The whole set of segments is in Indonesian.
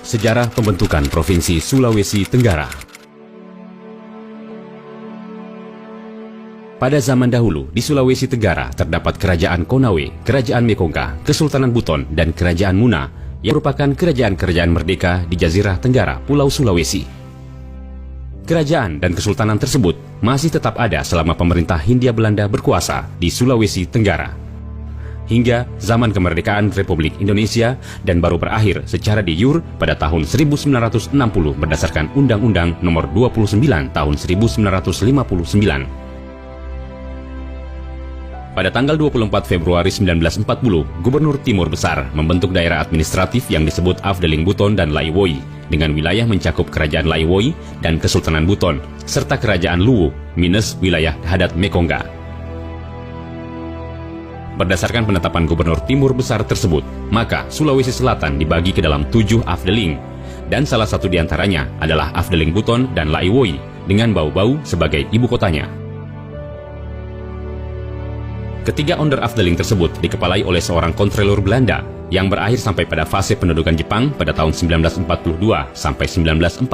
Sejarah pembentukan Provinsi Sulawesi Tenggara. Pada zaman dahulu, di Sulawesi Tenggara terdapat Kerajaan Konawe, Kerajaan Mekongga, Kesultanan Buton, dan Kerajaan Muna, yang merupakan kerajaan-kerajaan merdeka di Jazirah Tenggara, Pulau Sulawesi. Kerajaan dan kesultanan tersebut masih tetap ada selama pemerintah Hindia Belanda berkuasa di Sulawesi Tenggara, hingga zaman kemerdekaan Republik Indonesia, dan baru berakhir secara de jure pada tahun 1960 berdasarkan Undang-Undang Nomor 29 Tahun 1959. Pada tanggal 24 Februari 1940, Gubernur Timur Besar membentuk daerah administratif yang disebut Afdeling Buton dan Laiwoi, dengan wilayah mencakup Kerajaan Laiwoi dan Kesultanan Buton, serta Kerajaan Luwu, minus wilayah Hadat Mekongga. Berdasarkan penetapan Gubernur Timur Besar tersebut, maka Sulawesi Selatan dibagi ke dalam 7 Afdeling, dan salah satu diantaranya adalah Afdeling Buton dan Laiwoi, dengan Bau-Bau sebagai ibu kotanya. Ketiga onder Afdeling tersebut dikepalai oleh seorang kontrolur Belanda yang berakhir sampai pada fase pendudukan Jepang pada tahun 1942 sampai 1945.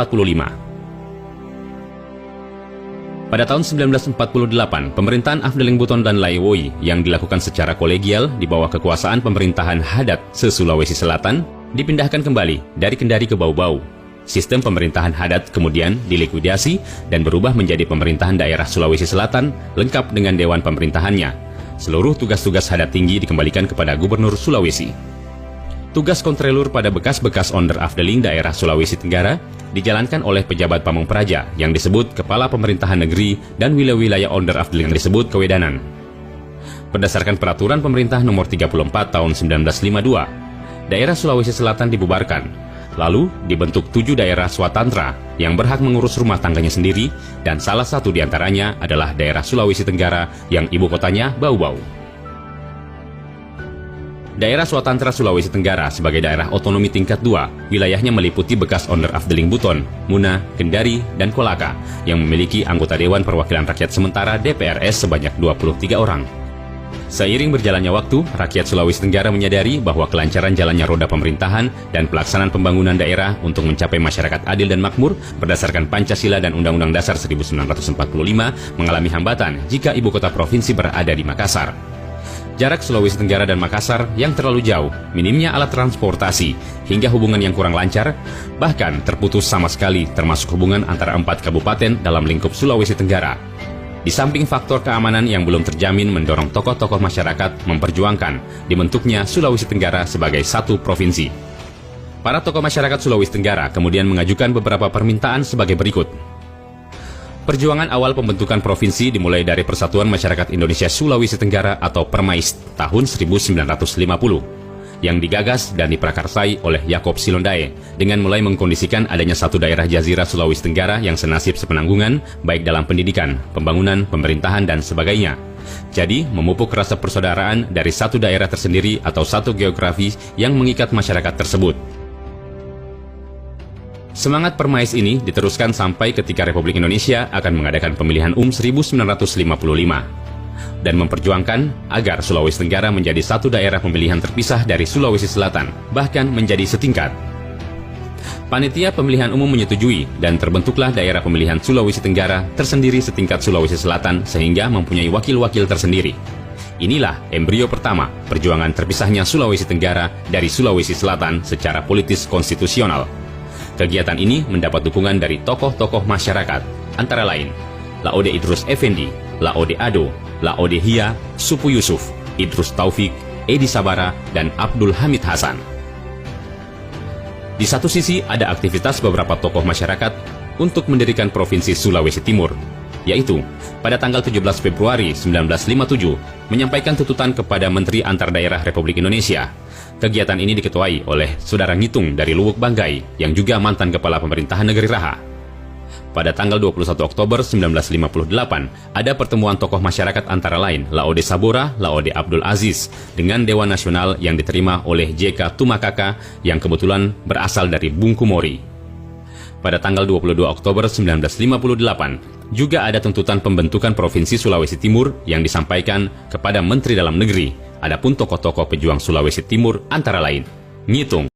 Pada tahun 1948, pemerintahan Afdeling Buton dan Laiwoi yang dilakukan secara kolegial di bawah kekuasaan pemerintahan Hadat se-Sulawesi Selatan dipindahkan kembali dari Kendari ke Bau-Bau. Sistem pemerintahan Hadat kemudian dilikuidasi dan berubah menjadi pemerintahan daerah Sulawesi Selatan lengkap dengan dewan pemerintahannya. Seluruh tugas-tugas Hadat tinggi dikembalikan kepada Gubernur Sulawesi. Tugas kontrolur pada bekas-bekas onder Afdeling daerah Sulawesi Tenggara dijalankan oleh pejabat pamong praja yang disebut Kepala Pemerintahan Negeri, dan wilayah-wilayah onder Afdeling yang disebut Kewedanan. Berdasarkan Peraturan Pemerintah Nomor 34 Tahun 1952, daerah Sulawesi Selatan dibubarkan. Lalu dibentuk 7 daerah swatantra yang berhak mengurus rumah tangganya sendiri, dan salah satu diantaranya adalah daerah Sulawesi Tenggara yang ibu kotanya Bau-Bau. Daerah swatantra Sulawesi Tenggara sebagai daerah otonomi tingkat 2, wilayahnya meliputi bekas onder Afdeling Buton, Muna, Kendari, dan Kolaka yang memiliki anggota Dewan Perwakilan Rakyat Sementara DPRS sebanyak 23 orang. Seiring berjalannya waktu, rakyat Sulawesi Tenggara menyadari bahwa kelancaran jalannya roda pemerintahan dan pelaksanaan pembangunan daerah untuk mencapai masyarakat adil dan makmur berdasarkan Pancasila dan Undang-Undang Dasar 1945 mengalami hambatan jika ibu kota provinsi berada di Makassar. Jarak Sulawesi Tenggara dan Makassar yang terlalu jauh, minimnya alat transportasi, hingga hubungan yang kurang lancar, bahkan terputus sama sekali termasuk hubungan antara 4 kabupaten dalam lingkup Sulawesi Tenggara. Di samping faktor keamanan yang belum terjamin mendorong tokoh-tokoh masyarakat memperjuangkan dibentuknya Sulawesi Tenggara sebagai satu provinsi. Para tokoh masyarakat Sulawesi Tenggara kemudian mengajukan beberapa permintaan sebagai berikut. Perjuangan awal pembentukan provinsi dimulai dari Persatuan Masyarakat Indonesia Sulawesi Tenggara atau Permais tahun 1950. Yang digagas dan diprakarsai oleh Yakob Silondae dengan mulai mengkondisikan adanya satu daerah Jazirah Sulawesi Tenggara yang senasib sepenanggungan baik dalam pendidikan, pembangunan, pemerintahan, dan sebagainya. Jadi, memupuk rasa persaudaraan dari satu daerah tersendiri atau satu geografi yang mengikat masyarakat tersebut. Semangat Permais ini diteruskan sampai ketika Republik Indonesia akan mengadakan pemilihan 1955. Dan memperjuangkan agar Sulawesi Tenggara menjadi satu daerah pemilihan terpisah dari Sulawesi Selatan, bahkan menjadi setingkat. Panitia pemilihan umum menyetujui dan terbentuklah daerah pemilihan Sulawesi Tenggara tersendiri setingkat Sulawesi Selatan sehingga mempunyai wakil-wakil tersendiri. Inilah embrio pertama perjuangan terpisahnya Sulawesi Tenggara dari Sulawesi Selatan secara politis konstitusional. Kegiatan ini mendapat dukungan dari tokoh-tokoh masyarakat, antara lain Laode Idrus Effendi, Laode Ado, Laode Hia, Supu Yusuf, Idrus Taufik, Edi Sabara, dan Abdul Hamid Hasan. Di satu sisi ada aktivitas beberapa tokoh masyarakat untuk mendirikan Provinsi Sulawesi Timur, yaitu pada tanggal 17 Februari 1957 menyampaikan tuntutan kepada Menteri Antar Daerah Republik Indonesia. Kegiatan ini diketuai oleh Saudara Ngitung dari Luwuk Banggai yang juga mantan Kepala Pemerintahan Negeri Raha. Pada tanggal 21 Oktober 1958, ada pertemuan tokoh masyarakat antara lain Laode Sabora, Laode Abdul Aziz, dengan Dewan Nasional yang diterima oleh J.K. Tumakaka yang kebetulan berasal dari Bungkumori. Pada tanggal 22 Oktober 1958, juga ada tuntutan pembentukan Provinsi Sulawesi Timur yang disampaikan kepada Menteri Dalam Negeri. Adapun tokoh-tokoh pejuang Sulawesi Timur antara lain Ngitung,